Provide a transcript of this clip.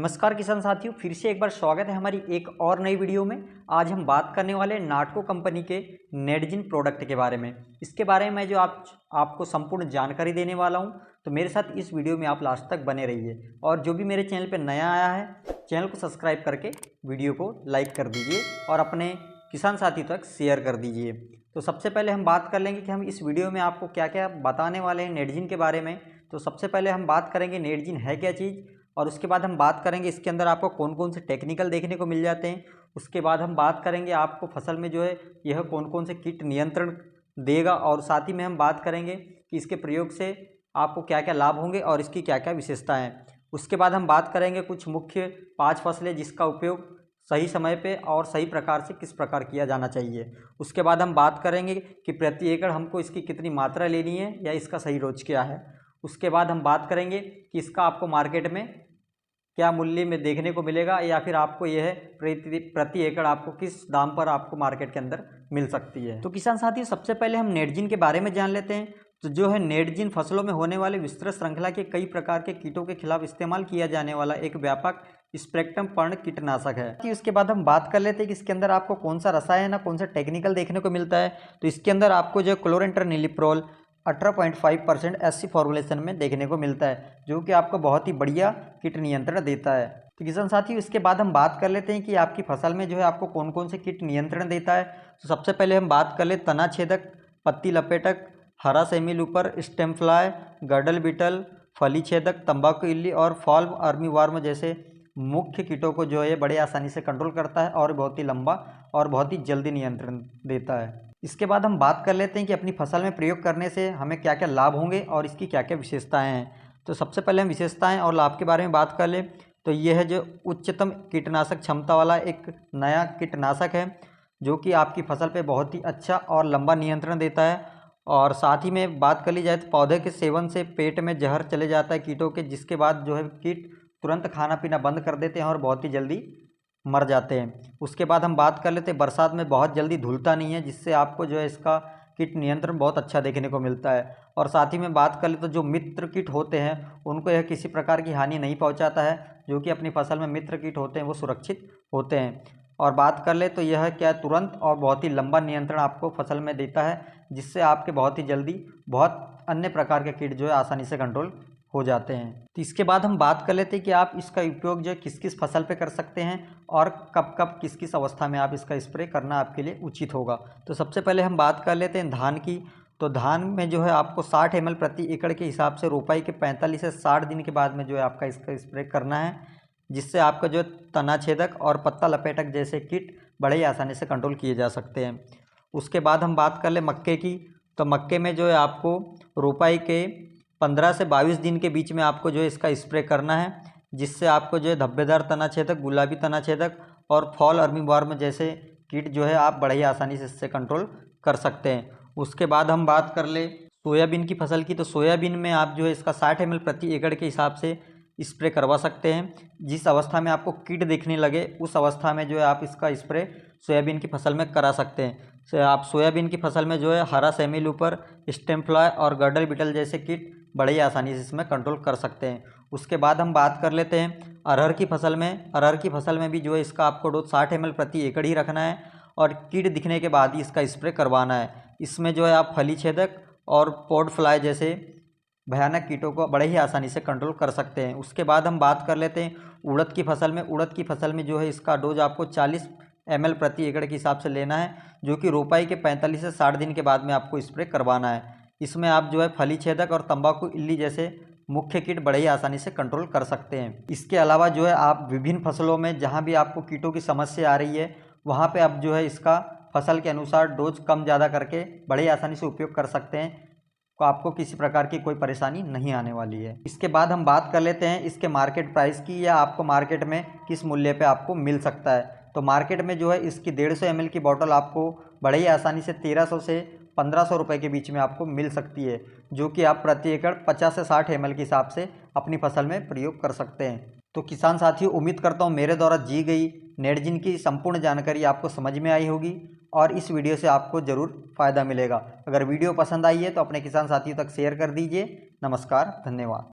नमस्कार किसान साथियों, फिर से एक बार स्वागत है हमारी एक और नई वीडियो में। आज हम बात करने वाले हैं नाटको कंपनी के नेडजिन प्रोडक्ट के बारे में। इसके बारे में जो आपको संपूर्ण जानकारी देने वाला हूं, तो मेरे साथ इस वीडियो में आप लास्ट तक बने रहिए। और जो भी मेरे चैनल पर नया आया है, चैनल को सब्सक्राइब करके वीडियो को लाइक कर दीजिए और अपने किसान साथी तक शेयर कर दीजिए। तो सबसे पहले हम बात कर लेंगे कि हम इस वीडियो में आपको क्या क्या बताने वाले हैं नेडजिन के बारे में। तो सबसे पहले हम बात करेंगे नेडजिन है क्या चीज़, और उसके बाद हम बात करेंगे इसके अंदर आपको कौन कौन से टेक्निकल देखने को मिल जाते हैं। उसके बाद हम बात करेंगे आपको फसल में जो है यह कौन कौन से कीट नियंत्रण देगा, और साथ ही में हम बात करेंगे कि इसके प्रयोग से आपको क्या क्या लाभ होंगे और इसकी क्या क्या विशेषताएं। उसके बाद हम बात करेंगे कुछ मुख्य 5 फसलें जिसका उपयोग सही समय पे और सही प्रकार से किस प्रकार किया जाना चाहिए। उसके बाद हम बात करेंगे कि प्रति एकड़ हमको इसकी कितनी मात्रा लेनी है या इसका सही रोज क्या है। उसके बाद हम बात करेंगे कि इसका आपको मार्केट में क्या मूल्य में देखने को मिलेगा, या फिर आपको यह प्रति एकड़ आपको किस दाम पर आपको मार्केट के अंदर मिल सकती है। तो किसान साथी, सबसे पहले हम नेडजिन के बारे में जान लेते हैं। तो जो है नेडजिन फसलों में होने वाले विस्तृत श्रृंखला के कई प्रकार के कीटों के खिलाफ इस्तेमाल किया जाने वाला एक व्यापक स्पेक्ट्रम पर्ण कीटनाशक है। उसके बाद हम बात कर लेते हैं कि इसके अंदर आपको कौन सा रसायन या कौन सा टेक्निकल देखने को मिलता है। तो इसके अंदर आपको जो क्लोरेंट्रनिलिप्रोल 18.5% SC फॉर्मुलेशन में देखने को मिलता है, जो कि आपको बहुत ही बढ़िया कीट नियंत्रण देता है। तो किसान साथियों, इसके बाद हम बात कर लेते हैं कि आपकी फसल में जो है आपको कौन कौन से कीट नियंत्रण देता है। तो सबसे पहले हम बात कर ले तना छेदक, पत्ती लपेटक, हरा semi looper, stem fly, girdle beetle, फली छेदक, तंबाकू इल्ली और फॉल आर्मीवार्म जैसे मुख्य कीटों को जो है बड़े आसानी से कंट्रोल करता है और बहुत ही लंबा और बहुत ही जल्दी नियंत्रण देता है। इसके बाद हम बात कर लेते हैं कि अपनी फसल में प्रयोग करने से हमें क्या क्या लाभ होंगे और इसकी क्या क्या विशेषताएं हैं। तो सबसे पहले हम विशेषताएं और लाभ के बारे में बात कर लें तो यह है जो उच्चतम कीटनाशक क्षमता वाला एक नया कीटनाशक है, जो कि आपकी फसल पे बहुत ही अच्छा और लंबा नियंत्रण देता है। और साथ ही में बात कर ली जाए तो पौधे के सेवन से पेट में जहर चले जाता है कीटों के, जिसके बाद जो है कीट तुरंत खाना पीना बंद कर देते हैं और बहुत ही जल्दी मर जाते हैं। उसके बाद हम बात कर लेते हैं बरसात में बहुत जल्दी धुलता नहीं है, जिससे आपको जो है इसका कीट नियंत्रण बहुत अच्छा देखने को मिलता है। और साथ ही में बात कर ले तो जो मित्र कीट होते हैं उनको यह किसी प्रकार की हानि नहीं पहुंचाता है, जो कि अपनी फसल में मित्र कीट होते हैं वो सुरक्षित होते हैं। और बात कर ले तो यह क्या तुरंत और बहुत ही लंबा नियंत्रण आपको फसल में देता है, जिससे आपके बहुत ही जल्दी बहुत अन्य प्रकार के कीट जो है आसानी से कंट्रोल हो जाते हैं। तो इसके बाद हम बात कर लेते हैं कि आप इसका उपयोग जो है किस किस फसल पे कर सकते हैं और कब कब किस किस अवस्था में आप इसका स्प्रे करना आपके लिए उचित होगा। तो सबसे पहले हम बात कर लेते हैं धान की। तो धान में जो है आपको 60 ml प्रति एकड़ के हिसाब से रोपाई के 45 से 60 दिन के बाद में जो है आपका इसका स्प्रे करना है, जिससे आपका जो तना छेदक और पत्ता लपेटक जैसे कीट बड़े ही आसानी से कंट्रोल किए जा सकते हैं। उसके बाद हम बात कर ले मक्के की। तो मक्के में जो है आपको रोपाई के 15 से 22 दिन के बीच में आपको जो है इसका स्प्रे करना है, जिससे आपको जो है धब्बेदार तना छेदक, गुलाबी तना छेदक और फॉल आर्मीवार्म जैसे कीट जो है आप बड़े ही आसानी से इससे कंट्रोल कर सकते हैं। उसके बाद हम बात कर ले सोयाबीन की फसल की। तो सोयाबीन में आप जो है इसका 60 ml प्रति एकड़ के हिसाब से स्प्रे करवा सकते हैं। जिस अवस्था में आपको कीट दिखने लगे उस अवस्था में जो है आप इसका स्प्रे सोयाबीन की फसल में करा सकते हैं। तो आप सोयाबीन की फसल में जो है हरा सेमी लूपर, स्टेम फ्लाई और गर्डल बीटल जैसे कीट बड़े ही आसानी से इसमें कंट्रोल कर सकते हैं। उसके बाद हम बात कर लेते हैं अरहर की फसल में। अरहर की फसल में भी जो है इसका आपको डोज 60 ml प्रति एकड़ ही रखना है और कीट दिखने के बाद ही इसका स्प्रे करवाना है। इसमें जो है आप फली छेदक और पॉड फ्लाई जैसे भयानक कीटों को बड़े ही आसानी से कंट्रोल कर सकते हैं। उसके बाद हम बात कर लेते हैं उड़द की फसल में। उड़द की फसल में जो है इसका डोज आपको 40 ml प्रति एकड़ के हिसाब से लेना है, जो कि रोपाई के 45 से 60 दिन के बाद में आपको स्प्रे करवाना है। इसमें आप जो है फली छेदक और तंबाकू इल्ली जैसे मुख्य कीट बड़े ही आसानी से कंट्रोल कर सकते हैं। इसके अलावा जो है आप विभिन्न फसलों में जहां भी आपको कीटों की समस्या आ रही है वहां पे आप जो है इसका फसल के अनुसार डोज कम ज़्यादा करके बड़े ही आसानी से उपयोग कर सकते हैं, तो आपको किसी प्रकार की कोई परेशानी नहीं आने वाली है। इसके बाद हम बात कर लेते हैं इसके मार्केट प्राइस की, या आपको मार्केट में किस मूल्य पे आपको मिल सकता है। तो मार्केट में जो है इसकी 150 ml की बोतल आपको बड़े ही आसानी से 1300 से 1500 रुपये के बीच में आपको मिल सकती है, जो कि आप प्रति एकड़ 50 से 60 ml के हिसाब से अपनी फसल में प्रयोग कर सकते हैं। तो किसान साथियों, उम्मीद करता हूँ मेरे द्वारा दी गई नेडजिन की संपूर्ण जानकारी आपको समझ में आई होगी और इस वीडियो से आपको ज़रूर फ़ायदा मिलेगा। अगर वीडियो पसंद आई है तो अपने किसान साथियों तक शेयर कर दीजिए। नमस्कार, धन्यवाद।